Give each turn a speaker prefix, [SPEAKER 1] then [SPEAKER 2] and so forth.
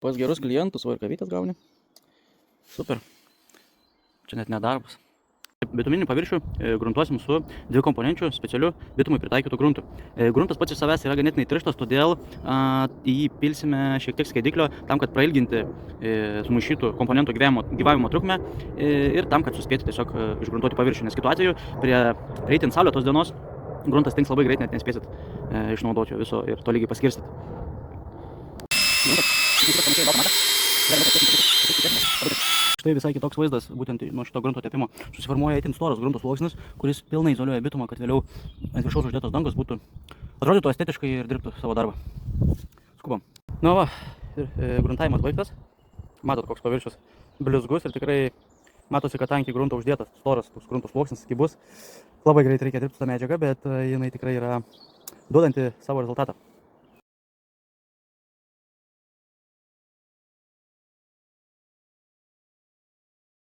[SPEAKER 1] Pas gerus klientus, va ir kavytės gauni. Super. Čia net nedarbas. Bituminį paviršių gruntuosim su dvikomponenčiu specialiu bitumui pritaikytų gruntų. Gruntas pats iš savęs yra ganėtinai tirštas, todėl į jį pilsime šiek tiek skaidiklio tam, kad prailginti sumaišytų komponentų gyvavimo trukmę ir tam, kad suspėti tiesiog išgruntuoti paviršių, nes kitu atveju reitin saulėtos dienos gruntas tinks labai greit, net nespėsit išnaudoti jo viso ir tolygiai paskirstyti. Štai visai kitoks vaizdas, būtent nuo šito grunto tepimo susiformuoja itin storas grunto sluoksnis, kuris pilnai izoliuoja bitumą, kad vėliau ant viršaus uždėtos dangos atrodytų estetiškai ir dirbtų savo darbą. Skubam. Na va, gruntavimas baigtas. Matot, koks paviršius blizgus ir tikrai matosi, kad tankiai grunto uždėtas storas toks grunto sluoksnis, kai bus. Labai greit reikia dirbti tą medžiagą, bet jinai tikrai yra duodanti savo rezultatą.